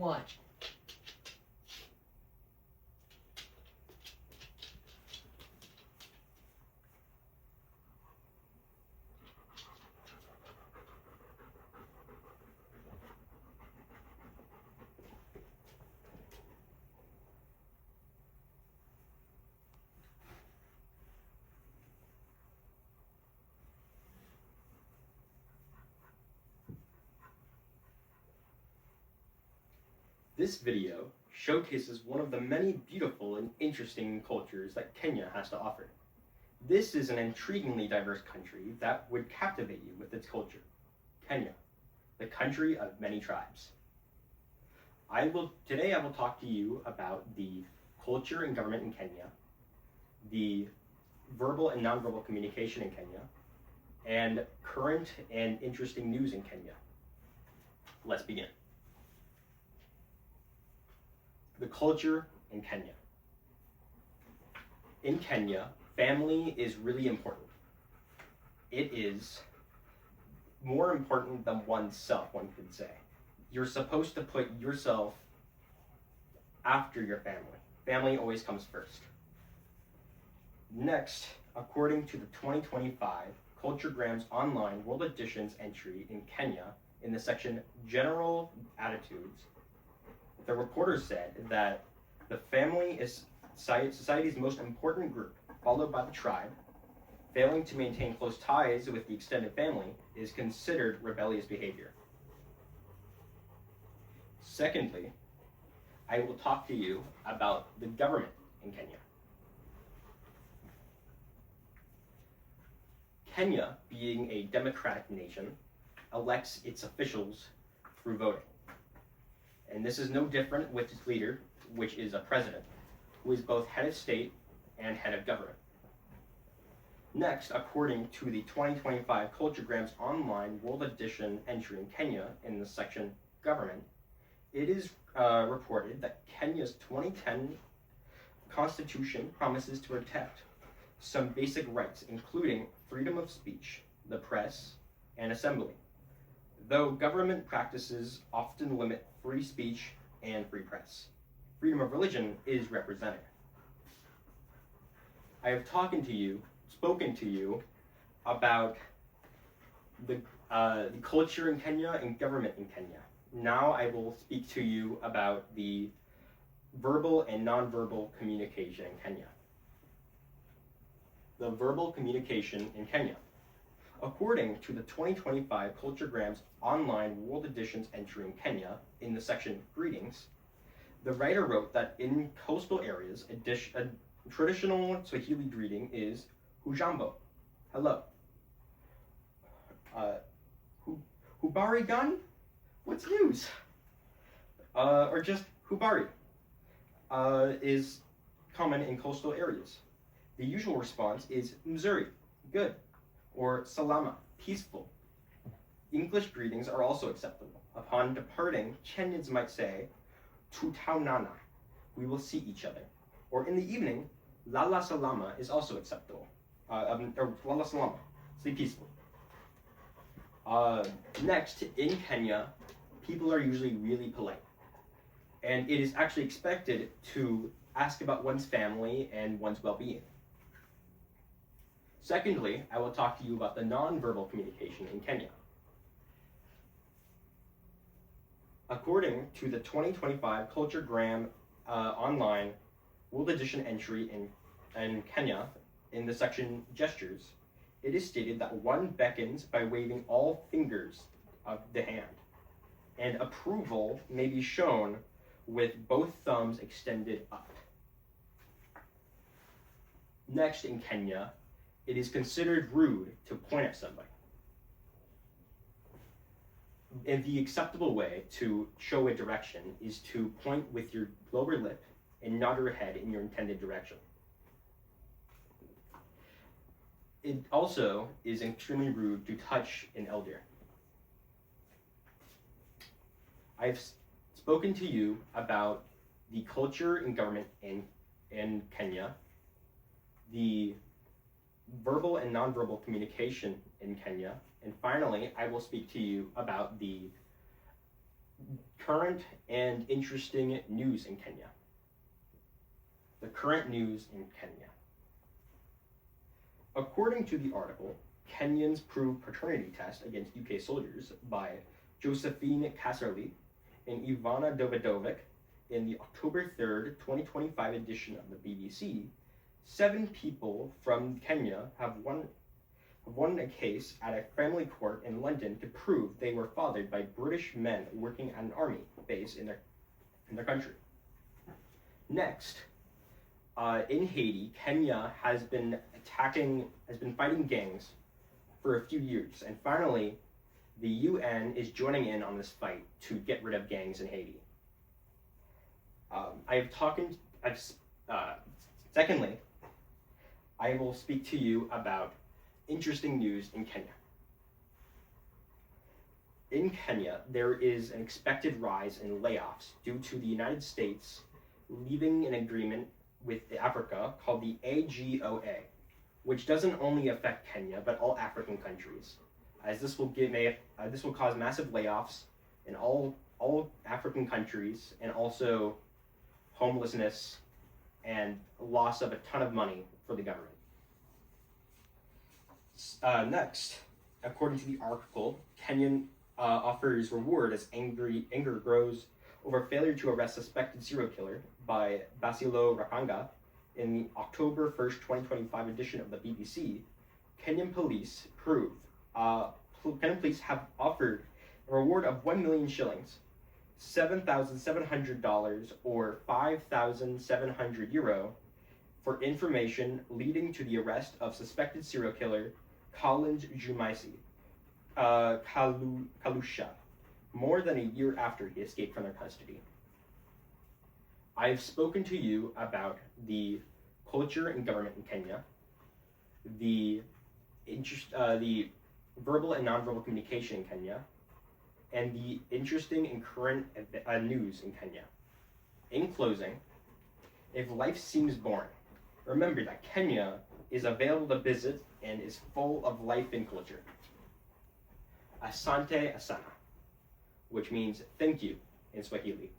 Watch. This video showcases one of the many beautiful and interesting cultures that Kenya has to offer. This is an intriguingly diverse country that would captivate you with its culture. Kenya, the country of many tribes. Today I will talk to you about the culture and government in Kenya, the verbal and nonverbal communication in Kenya, and current and interesting news in Kenya. Let's begin. The culture in Kenya. In Kenya, family is really important. It is more important than oneself, one could say. You're supposed to put yourself after your family. Family always comes first. Next, according to the 2025 Culturegram's Online World Editions entry in Kenya, in the section General Attitudes, the reporter said that the family is society's most important group, followed by the tribe. Failing to maintain close ties with the extended family is considered rebellious behavior. Secondly, I will talk to you about the government in Kenya. Kenya, being a democratic nation, elects its officials through voting. And this is no different with its leader, which is a president, who is both head of state and head of government. Next, according to the 2025 Culturegram's Online World Edition entry in Kenya in the section Government, it is reported that Kenya's 2010 constitution promises to protect some basic rights, including freedom of speech, the press, and assembly, though government practices often limit free speech and free press. Freedom of religion is represented. I have spoken to you about the culture in Kenya and government in Kenya. Now I will speak to you about the verbal and nonverbal communication in Kenya. The verbal communication in Kenya. According to the 2025 Culturegram's Online World Editions entry in Kenya, in the section Greetings, the writer wrote that in coastal areas, a traditional Swahili greeting is Hujambo, hello. Hubari gani? What's news? Or just Hubari is common in coastal areas. The usual response is Mzuri, good, or Salama, peaceful. English greetings are also acceptable. Upon departing, Kenyans might say, Tutaonana, we will see each other. Or in the evening, Lala Salama is also acceptable. Or Lala Salama, sleep peacefully. Next, in Kenya, people are usually really polite. And it is actually expected to ask about one's family and one's well-being. Secondly, I will talk to you about the nonverbal communication in Kenya. According to the 2025 Culturegram Online World Edition entry in Kenya, in the section Gestures, it is stated that one beckons by waving all fingers of the hand, and approval may be shown with both thumbs extended up. Next, in Kenya, it is considered rude to point at somebody. And the acceptable way to show a direction is to point with your lower lip and nod your head in your intended direction. It also is extremely rude to touch an elder. I've spoken to you about the culture and government in Kenya, the verbal and nonverbal communication in Kenya, and finally, I will speak to you about the Current and interesting news in Kenya. The current news in Kenya. According to the article, Kenyans prove paternity test against UK soldiers by Josephine Casserly and Ivana Dovidovic in the October 3rd, 2025 edition of the BBC. 7 people from Kenya have won a case at a family court in London to prove they were fathered by British men working at an army base in their country. Next, in Haiti, Kenya has been fighting gangs for a few years, and finally, the UN is joining in on this fight to get rid of gangs in Haiti. Secondly, I will speak to you about interesting news in Kenya. In Kenya, there is an expected rise in layoffs due to the United States leaving an agreement with Africa called the AGOA, which doesn't only affect Kenya but all African countries, as this will cause massive layoffs in all African countries, and also homelessness and loss of a ton of money for the government. Next, according to the article, Kenyan offers reward as anger grows over failure to arrest suspected serial killer by Basilo Rapanga in the October 1st, 2025 edition of the BBC. Kenyan police have offered a reward of 1 million shillings, $7,700 or 5,700 euro, for information leading to the arrest of suspected serial killer Collins Jumaisi Kalusha, more than a year after he escaped from their custody. I've spoken to you about the culture and government in Kenya, the verbal and nonverbal communication in Kenya, and the interesting and current news in Kenya. In closing, if life seems boring, remember that Kenya is available to visit and is full of life and culture. Asante Asana, which means thank you in Swahili.